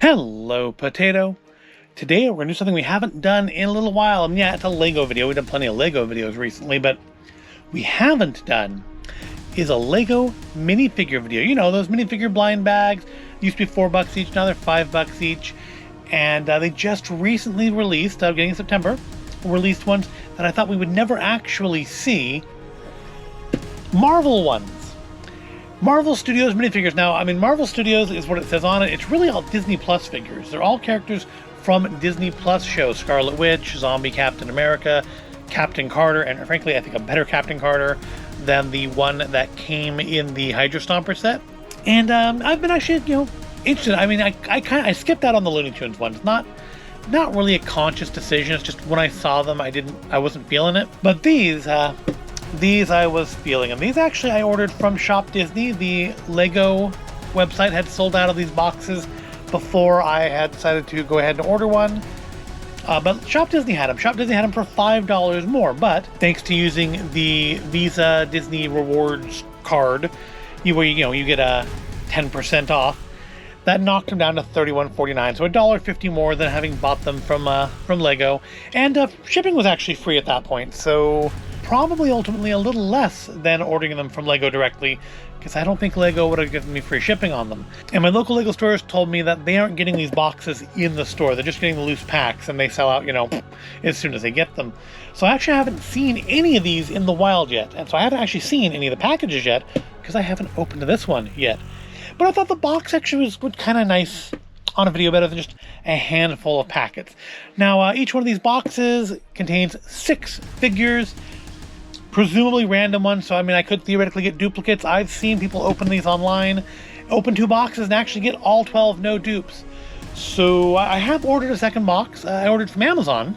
Hello, Potato. Today we're going to do something we haven't done in a little while. And yeah, it's a Lego video. We've done plenty of Lego videos recently, but we haven't done is a Lego minifigure video. You know, those minifigure blind bags used to be $4 each, now they're $5 each. And they just recently released, beginning in September, released ones that I thought we would never actually see. Marvel ones. Marvel Studios minifigures. Now, I mean, Marvel Studios is what it says on it. It's really all Disney Plus figures. They're all characters from Disney Plus shows. Scarlet Witch, Zombie Captain America, Captain Carter, and frankly, I think a better Captain Carter than the one that came in the Hydra Stomper set. And I've been actually, interested. I mean, I skipped out on the Looney Tunes ones. Not really a conscious decision. It's just when I saw them, I wasn't feeling it. But these I was feeling, and these actually I ordered from Shop Disney. The Lego website had sold out of these boxes before I had decided to go ahead and order one. But Shop Disney had them. Shop Disney had them for $5 more, but thanks to using the Visa Disney Rewards card, you get a 10% off. That knocked them down to $31.49, so $1.50 more than having bought them from Lego. And shipping was actually free at that point, so probably ultimately a little less than ordering them from Lego directly, because I don't think Lego would have given me free shipping on them. And my local Lego stores told me that they aren't getting these boxes in the store. They're just getting the loose packs, and they sell out, as soon as they get them. So I actually haven't seen any of these in the wild yet, and so I haven't actually seen any of the packages yet, because I haven't opened this one yet. But I thought the box actually was kind of nice on a video, better than just a handful of packets. Now, each one of these boxes contains 6 figures, presumably random ones, so I mean I could theoretically get duplicates. I've seen people open these online, open 2 boxes and actually get all 12 no dupes. So I have ordered a second box. I ordered from Amazon,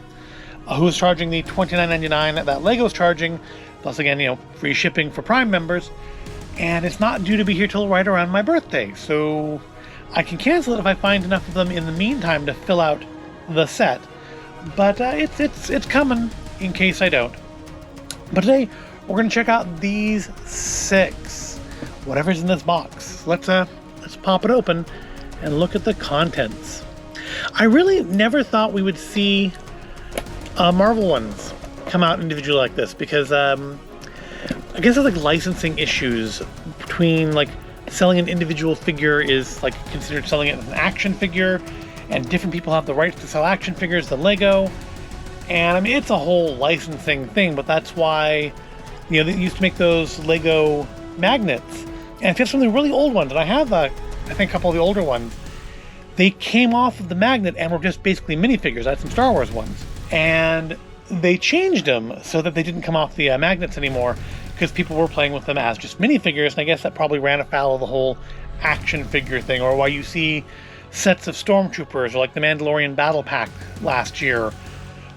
who was charging the $29.99 that Lego's charging, plus again, free shipping for Prime members, and it's not due to be here till right around my birthday, so I can cancel it if I find enough of them in the meantime to fill out the set. But it's coming in case I don't. But today, we're going to check out these 6, whatever's in this box. Let's pop it open and look at the contents. I really never thought we would see Marvel ones come out individually like this, because I guess there's licensing issues between selling an individual figure is considered selling it as an action figure, and different people have the rights to sell action figures than Lego. And I mean, it's a whole licensing thing, but that's why, they used to make those Lego magnets. And if you have some of the really old ones, and I have, I think a couple of the older ones, they came off of the magnet and were just basically minifigures. I had some Star Wars ones. And they changed them so that they didn't come off the magnets anymore, because people were playing with them as just minifigures. And I guess that probably ran afoul of the whole action figure thing, or why you see sets of stormtroopers, or the Mandalorian Battle Pack last year,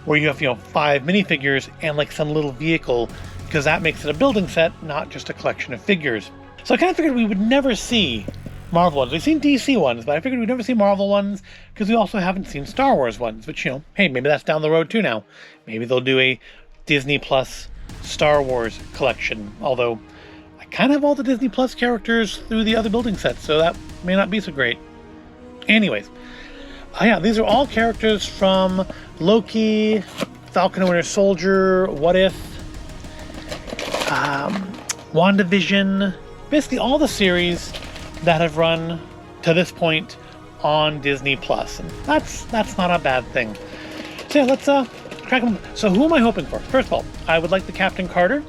where you have 5 minifigures and some little vehicle, because that makes it a building set, not just a collection of figures. So I kind of figured we would never see Marvel ones. We've seen DC ones, but I figured we'd never see Marvel ones, because we also haven't seen Star Wars ones, which, hey, maybe that's down the road too now. Maybe they'll do a Disney Plus Star Wars collection, although I kind of have all the Disney Plus characters through the other building sets, so that may not be so great. Anyways, yeah, these are all characters from Loki, Falcon and Winter Soldier, What If, WandaVision, basically all the series that have run to this point on Disney Plus, and that's not a bad thing. So yeah, let's crack them. So who am I hoping for? First of all, I would like the Captain Carter.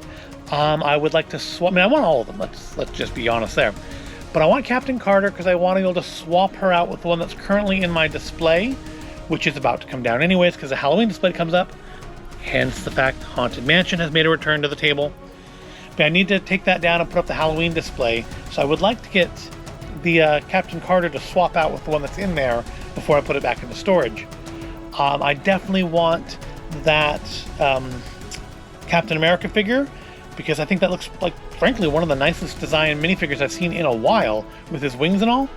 I would like to swap. I mean, I want all of them. Let's just be honest there. But I want Captain Carter because I want to be able to swap her out with the one that's currently in my display, which is about to come down anyways, because the Halloween display comes up. Hence the fact Haunted Mansion has made a return to the table. But I need to take that down and put up the Halloween display. So I would like to get the Captain Carter to swap out with the one that's in there before I put it back into storage. I definitely want that Captain America figure, because I think that looks frankly, one of the nicest design minifigures I've seen in a while, with his wings and all.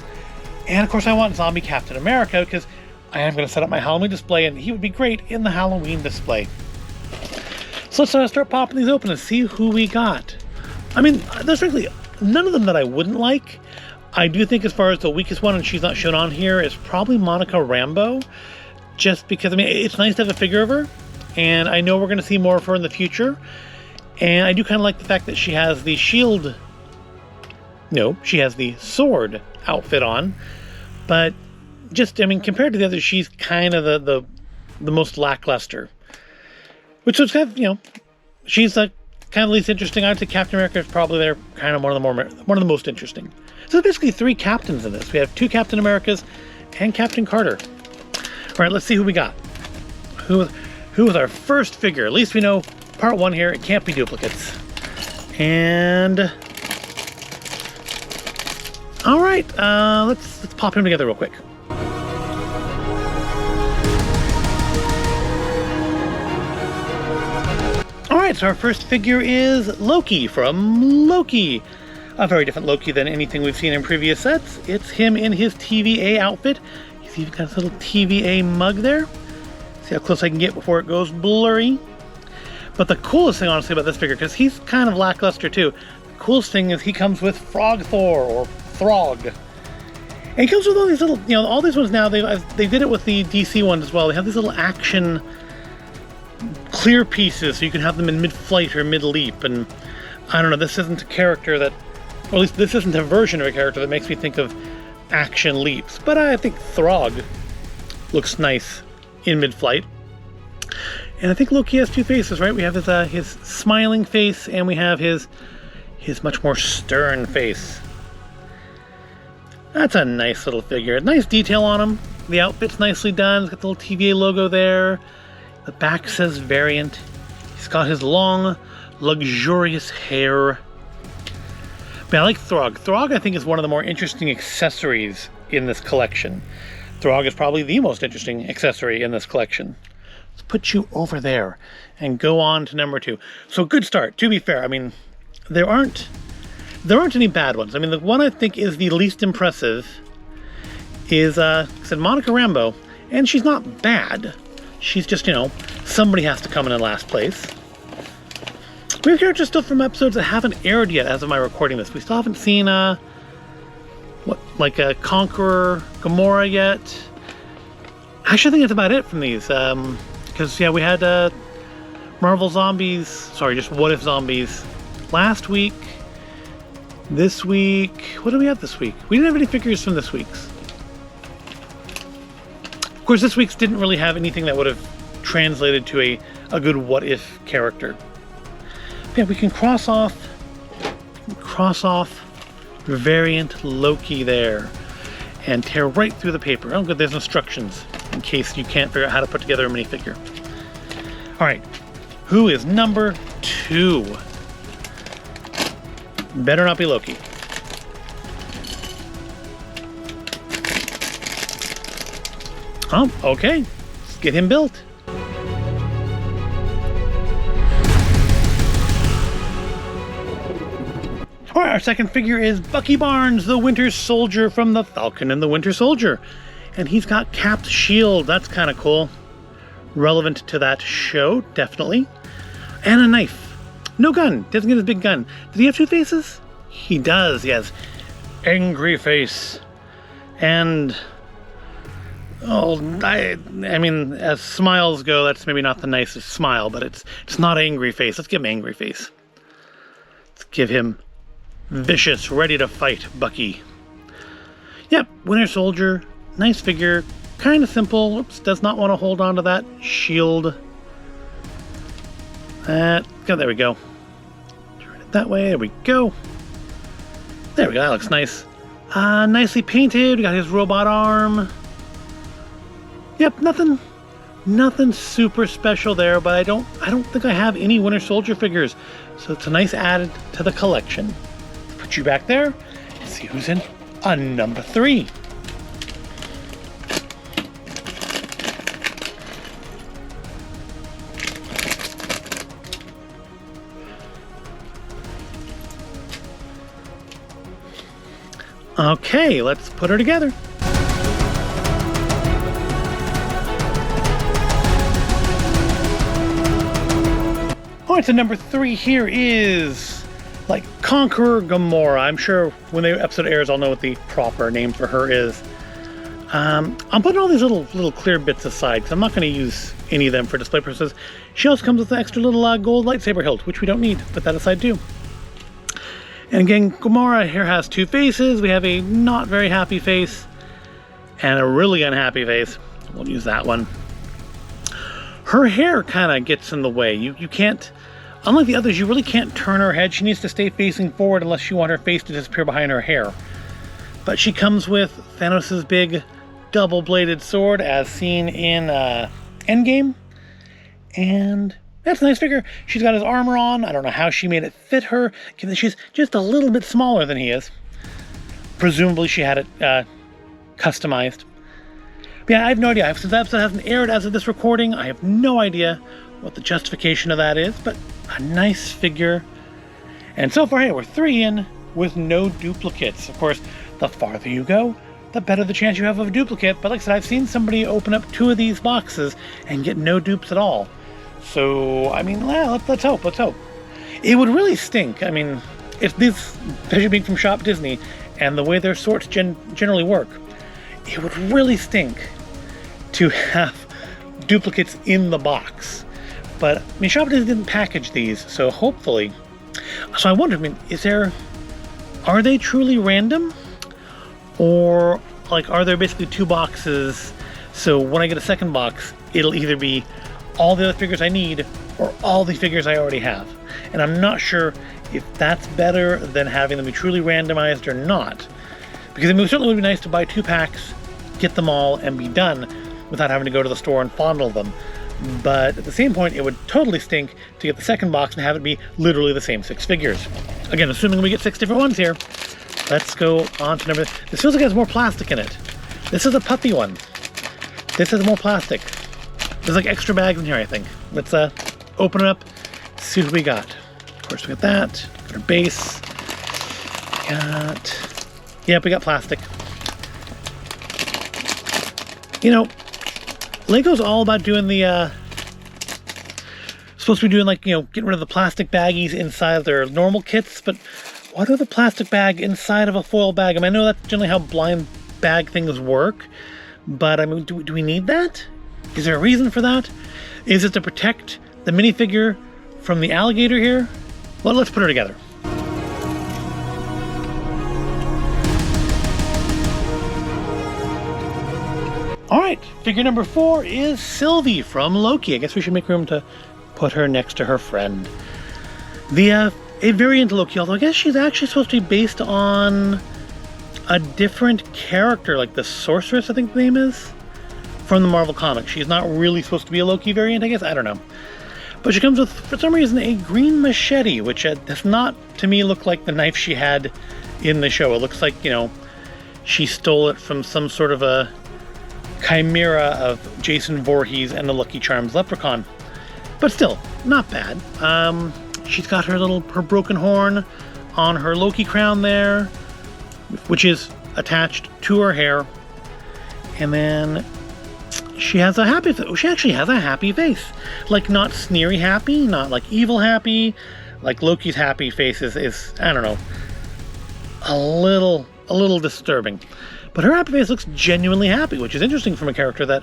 And of course I want Zombie Captain America, because I am going to set up my Halloween display, and he would be great in the Halloween display. So let's start popping these open and see who we got. I mean, there's frankly none of them that I wouldn't like, I do think as far as the weakest one, and she's not shown on here, is probably Monica Rambeau. Just because, I mean, it's nice to have a figure of her, and I know we're going to see more of her in the future. And I do kind of like the fact that she has the shield... No, she has the sword outfit on. But just, I mean, compared to the others, she's kind of the most lackluster. Which was kind of, you know, she's kind of the least interesting. I'd say Captain America is probably there, kind of one of the most interesting. So basically 3 captains in this. We have 2 Captain Americas and Captain Carter. All right, let's see who we got. Who is our first figure? At least we know part 1 here. It can't be duplicates. And all right, let's pop him together real quick. All right, so our first figure is Loki from Loki. A very different Loki than anything we've seen in previous sets. It's him in his TVA outfit. He's even got this little TVA mug there. See how close I can get before it goes blurry. But the coolest thing, honestly, about this figure, because he's kind of lackluster too, the coolest thing is he comes with Frog Thor, or Throg. And he comes with all these little, you know, all these ones now, they did it with the DC ones as well. They have these little action clear pieces, so you can have them in mid-flight or mid-leap. And I don't know, this isn't a character that, or at least this isn't a version of a character that makes me think of action leaps. But I think Throg looks nice in mid-flight. And I think Loki has 2 faces, right? We have his smiling face, and we have his much more stern face. That's a nice little figure. Nice detail on him. The outfit's nicely done. It's got the little TVA logo there. The back says variant. He's got his long, luxurious hair. But I like Throg. Throg, I think, is one of the more interesting accessories in this collection. Throg is probably the most interesting accessory in this collection. Let's put you over there and go on to number 2. So good start, to be fair. I mean, there aren't any bad ones. I mean, the one I think is the least impressive is, said Monica Rambeau, and she's not bad. She's just, you know, somebody has to come in last place. We have characters still from episodes that haven't aired yet as of my recording this. We still haven't seen, a Conqueror, Gamora yet. Actually, I think that's about it from these. Because, yeah, we had, Marvel Zombies, sorry, just What If Zombies last week. This week, what do we have this week? We didn't have any figures from this week's. Of course, this week's didn't really have anything that would have translated to a good What If character. Yeah, we can cross off variant Loki there and tear right through the paper. Oh, good, there's instructions in case you can't figure out how to put together a minifigure. All right, who is number 2? Better not be Loki. Oh, okay. Let's get him built. All right, our second figure is Bucky Barnes, the Winter Soldier from the Falcon and the Winter Soldier. And he's got Cap's shield. That's kind of cool. Relevant to that show, definitely. And a knife. No gun. Doesn't get his big gun. Does he have 2 faces? He does. He has angry face. And, oh, I mean, as smiles go, that's maybe not the nicest smile, but it's not angry face. Let's give him angry face. Let's give him vicious, ready to fight Bucky. Yep, Winter Soldier. Nice figure. Kind of simple. Oops, does not want to hold on to that shield. There we go. Turn it that way. There we go. There we go. That looks nice. Nicely painted. We got his robot arm. Yep, nothing super special there, but I don't think I have any Winter Soldier figures. So it's a nice add to the collection. Put you back there and see who's in number 3. Okay, let's put her together. All right, so number 3 here is like Conqueror Gamora. I'm sure when the episode airs, I'll know what the proper name for her is. I'm putting all these little clear bits aside because I'm not going to use any of them for display purposes. She also comes with an extra little gold lightsaber hilt, which we don't need. Put that aside too. And again, Gamora here has two faces. We have a not very happy face and a really unhappy face. We'll use that one. Her hair kind of gets in the way. You can't, unlike the others, you really can't turn her head. She needs to stay facing forward unless you want her face to disappear behind her hair. But she comes with Thanos' big double-bladed sword as seen in Endgame. And that's a nice figure. She's got his armor on. I don't know how she made it fit her, given that she's just a little bit smaller than he is. Presumably she had it customized. But yeah, I have no idea. Since that episode hasn't aired as of this recording, I have no idea what the justification of that is, but a nice figure. And so far, hey, we're 3 in with no duplicates. Of course, the farther you go, the better the chance you have of a duplicate. But like I said, I've seen somebody open up 2 of these boxes and get no dupes at all. So, I mean, well, let's hope. It would really stink. I mean, if these, especially being from Shop Disney, and the way their sorts generally work, it would really stink to have duplicates in the box. But, I mean, Shop Disney didn't package these, so hopefully. So I wonder, I mean, are they truly random? Or, like, are there basically 2 boxes, so when I get a second box, it'll either be all the other figures I need, or all the figures I already have. And I'm not sure if that's better than having them be truly randomized or not. Because it certainly would be nice to buy 2 packs, get them all, and be done without having to go to the store and fondle them. But at the same point, it would totally stink to get the second box and have it be literally the same 6 figures. Again, assuming we get 6 different ones here. Let's go on to number... This feels like it has more plastic in it. This is a puffy one. This has more plastic. There's like extra bags in here, I think. Let's open it up, see what we got. Of course, we got that. Our base. Yep, we got plastic. You know, Lego's all about doing the... supposed to be doing, like, you know, getting rid of the plastic baggies inside of their normal kits, but why do the plastic bag inside of a foil bag? I mean, I know that's generally how blind bag things work, but I mean, do we need that? Is there a reason for that? Is it to protect the minifigure from the alligator here? Well, let's put her together. Alright, figure number 4 is Sylvie from Loki. I guess we should make room to put her next to her friend. A variant Loki, although I guess she's actually supposed to be based on a different character, like the Sorceress, I think the name is, from the Marvel Comics. She's not really supposed to be a Loki variant, I guess? I don't know. But she comes with, for some reason, a green machete, which does not, to me, look like the knife she had in the show. It looks like, you know, she stole it from some sort of a chimera of Jason Voorhees and the Lucky Charms leprechaun. But still, not bad. She's got her broken horn on her Loki crown there, which is attached to her hair. And then she has a happy face. She actually has a happy face. Like, not sneery happy, not like evil happy. Like Loki's happy face is I don't know, a little disturbing. But her happy face looks genuinely happy, which is interesting from a character that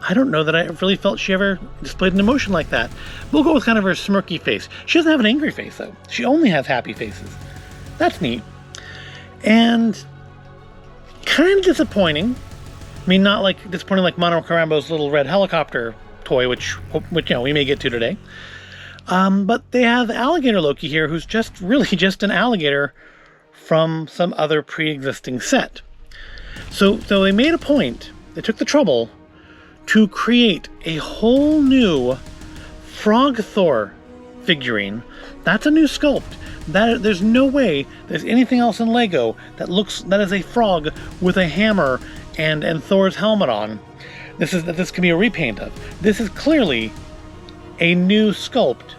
I don't know that I really felt she ever displayed an emotion like that. We'll go with kind of her smirky face. She doesn't have an angry face, though. She only has happy faces. That's neat. And kind of disappointing. I mean, not like disappointing like Monica Rambeau's little red helicopter toy, which you know, we may get to today. But they have Alligator Loki here, who's really just an alligator from some other pre-existing set. So they made a point, they took the trouble to create a whole new Frog Thor figurine. That's a new sculpt. There's no way there's anything else in Lego that is a frog with a hammer and Thor's helmet on. This can be a repaint of. This is clearly a new sculpt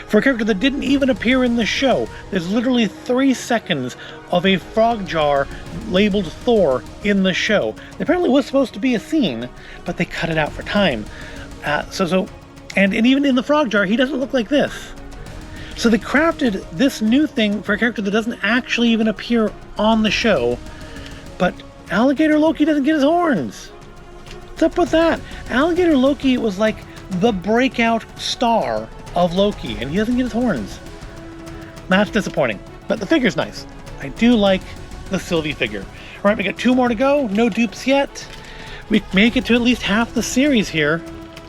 for a character that didn't even appear in the show. There's literally 3 seconds of a frog jar labeled Thor in the show. There apparently was supposed to be a scene, but they cut it out for time. And even in the frog jar, he doesn't look like this. So they crafted this new thing for a character that doesn't actually even appear on the show, but Alligator Loki doesn't get his horns. What's up with that? Alligator Loki was like the breakout star of Loki, and he doesn't get his horns. That's disappointing, but the figure's nice. I do like the Sylvie figure. All right, we got 2 more to go. No dupes yet. We make it to at least half the series here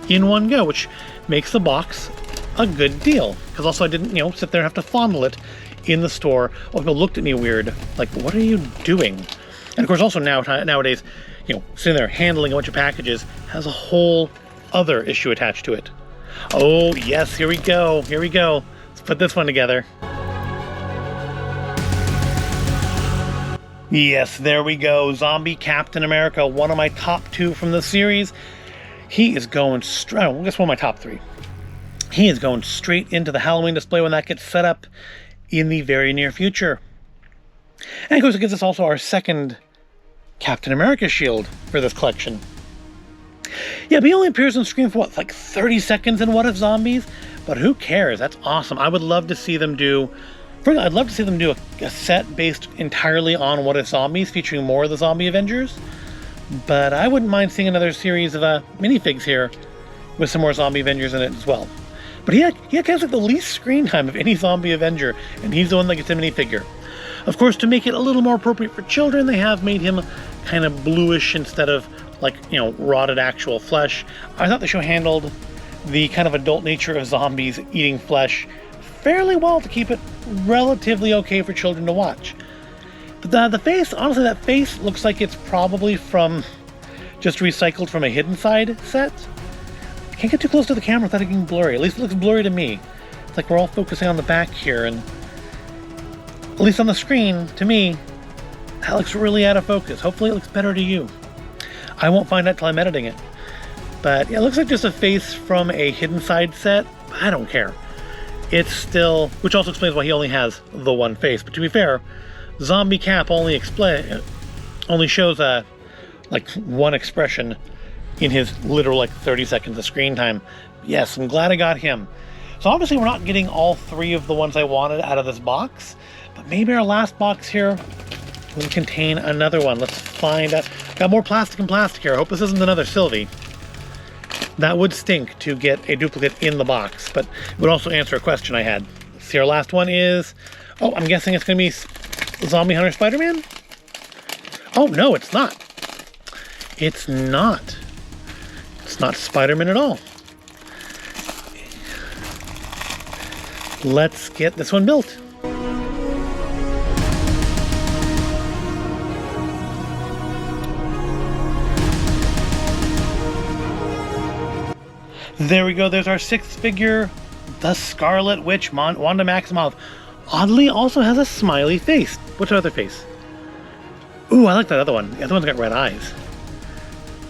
in one go, which makes the box a good deal. Because also I didn't, sit there and have to fondle it in the store. Oh, people looked at me weird, like, what are you doing? And of course, also nowadays, sitting there handling a bunch of packages has a whole other issue attached to it. Oh, yes, here we go. Here we go. Let's put this one together. Yes, there we go. Zombie Captain America, one of my top 2 from the series. He is going straight, I guess one of my top 3. He is going straight into the Halloween display when that gets set up in the very near future. And of course, it gives us also our second Captain America shield for this collection. Yeah, but he only appears on screen for like 30 seconds in What If Zombies? But who cares? That's awesome. I would love to see them do... I'd love to see them do a set based entirely on What If Zombies, featuring more of the Zombie Avengers. But I wouldn't mind seeing another series of minifigs here with some more Zombie Avengers in it as well. But he has like the least screen time of any Zombie Avenger, and he's the one that gets a minifigure. Of course, to make it a little more appropriate for children, they have made him kind of bluish instead of rotted actual flesh. I thought the show handled the kind of adult nature of zombies eating flesh fairly well to keep it relatively okay for children to watch. But the face, honestly, that face looks like it's probably from just recycled from a Hidden Side set. Can't get too close to the camera without it getting blurry. At least it looks blurry to me. It's like we're all focusing on the back here, and at least on the screen, to me, that looks really out of focus. Hopefully it looks better to you. I won't find out till I'm editing it. But yeah, it looks like just a face from a Hidden Side set. I don't care. It's still, which also explains why he only has the one face. But to be fair, Zombie Cap only shows like one expression in his literal 30 seconds of screen time. Yes, I'm glad I got him. So obviously we're not getting all 3 of the ones I wanted out of this box, but maybe our last box here will contain another one. Let's find out. Got more plastic and plastic here. I hope this isn't another Sylvie. That would stink to get a duplicate in the box, but it would also answer a question I had. See, our last one is... Oh, I'm guessing it's going to be Zombie Hunter Spider-Man? Oh, no, it's not. It's not. It's not Spider-Man at all. Let's get this one built. There we go, there's our 6th figure, the Scarlet Witch, Wanda Maximoff. Oddly, also has a smiley face. What's her other face? Ooh, I like that other one. The other one's got red eyes.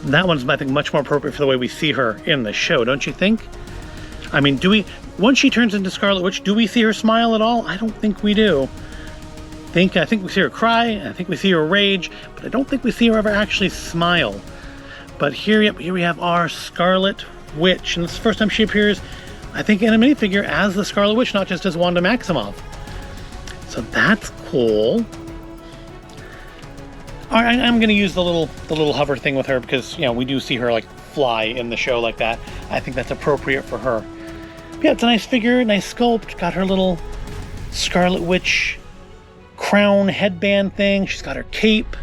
That one's, I think, much more appropriate for the way we see her in the show, don't you think? I mean, once she turns into Scarlet Witch, do we see her smile at all? I don't think we do. I think we see her cry, I think we see her rage, but I don't think we see her ever actually smile. But here we have our Scarlet Witch, and this is the first time she appears, I think, in a minifigure as the Scarlet Witch, not just as Wanda Maximoff. So that's cool. All right, I'm going to use the little hover thing with her because we do see her fly in the show like that. I think that's appropriate for her. But yeah, it's a nice figure, nice sculpt. Got her little Scarlet Witch crown headband thing. She's got her cape.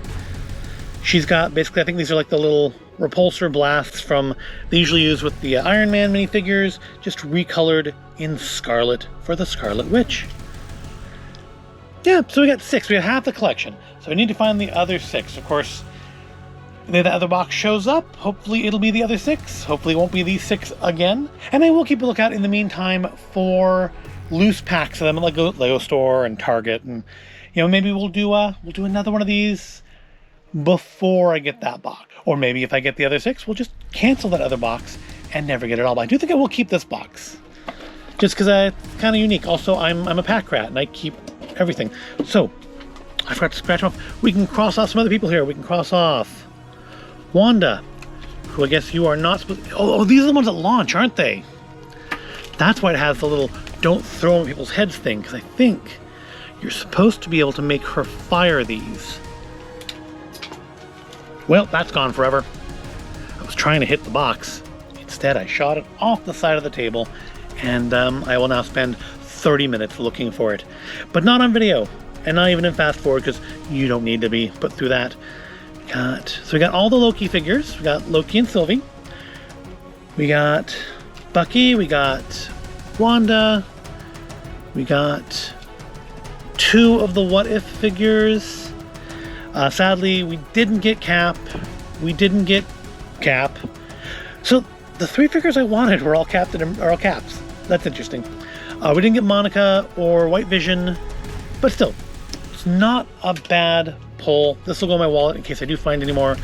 She's got basically, I think these are the little repulsor blasts from they usually use with the Iron Man minifigures, just recolored in scarlet for the Scarlet Witch. Yeah, so we got 6. We got half the collection. So we need to find the other 6. Of course, the other box shows up. Hopefully it'll be the other 6. Hopefully it won't be these 6 again. And I will keep a lookout in the meantime for loose packs of them at Lego Store and Target, and maybe we'll do another one of these before I get that box. Or maybe if I get the other 6, we'll just cancel that other box and never get it all. But I do think I will keep this box. Just because it's kind of unique. Also, I'm a pack rat and I keep everything. So, I forgot to scratch off. We can cross off some other people here. We can cross off Wanda, who I guess you are not supposed to... Oh, these are the ones that launch, aren't they? That's why it has the little don't throw them at people's heads thing, because I think you're supposed to be able to make her fire these. Well, that's gone forever. I was trying to hit the box. Instead, I shot it off the side of the table, and I will now spend 30 minutes looking for it. But not on video, and not even in fast forward, because you don't need to be put through that. So we got all the Loki figures. We got Loki and Sylvie. We got Bucky. We got Wanda. We got 2 of the What If figures. Sadly, we didn't get Cap. We didn't get Cap. So the 3 figures I wanted were all Caps. That's interesting. We didn't get Monica or White Vision, but still, it's not a bad pull. This will go in my wallet in case I do find any more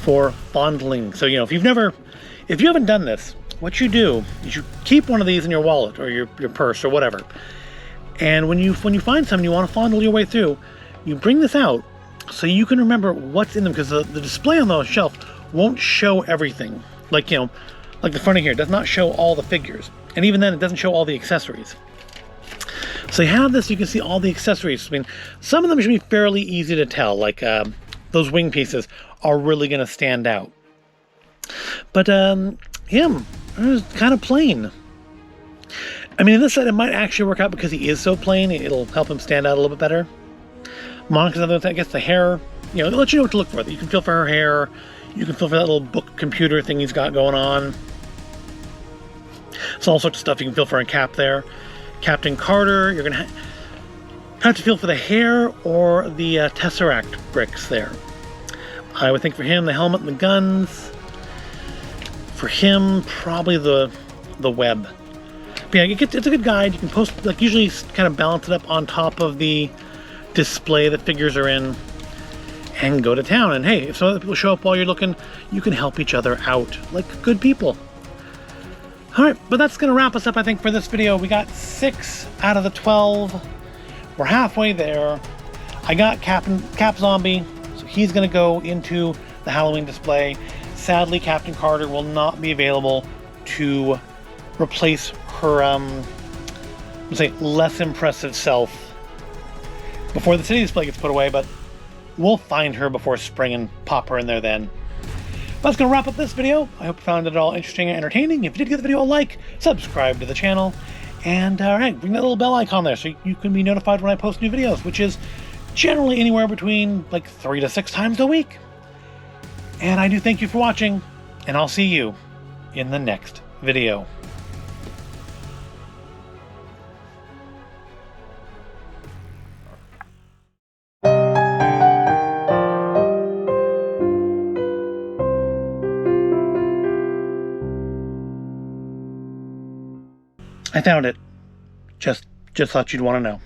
for fondling. So, you know, if you haven't done this, what you do is you keep one of these in your wallet or your purse or whatever. And when you find something you want to fondle your way through, you bring this out so you can remember what's in them, because the display on the shelf won't show everything. Like, you know, like the front of here does not show all the figures. And even then, it doesn't show all the accessories. So you have this, you can see all the accessories. I mean, some of them should be fairly easy to tell, like those wing pieces are really going to stand out. But him is kind of plain. I mean, in this set, it might actually work out because he is so plain. It'll help him stand out a little bit better. Monica's other thing, I guess the hair, you know, it'll let you know what to look for. You can feel for her hair. You can feel for that little book computer thing he's got going on. So all sorts of stuff you can feel for in Cap there. Captain Carter, you're going to have to feel for the hair or the Tesseract bricks there. I would think for him, the helmet and the guns. For him, probably the web. But yeah, it's a good guide. You can post, like, usually kind of balance it up on top of the display that figures are in and go to town. And hey, if some other people show up while you're looking, you can help each other out like good people. Alright, but that's going to wrap us up, I think, for this video. We got 6 out of the 12. We're halfway there. I got Cap Zombie, so he's going to go into the Halloween display. Sadly, Captain Carter will not be available to replace her, let's say, less impressive self before the city display gets put away, but we'll find her before spring and pop her in there then. That's going to wrap up this video. I hope you found it all interesting and entertaining. If you did, give the video a like, subscribe to the channel, and alright, bring that little bell icon there so you can be notified when I post new videos, which is generally anywhere between like 3 to 6 times a week. And I do thank you for watching, and I'll see you in the next video. I found it. Just thought you'd want to know.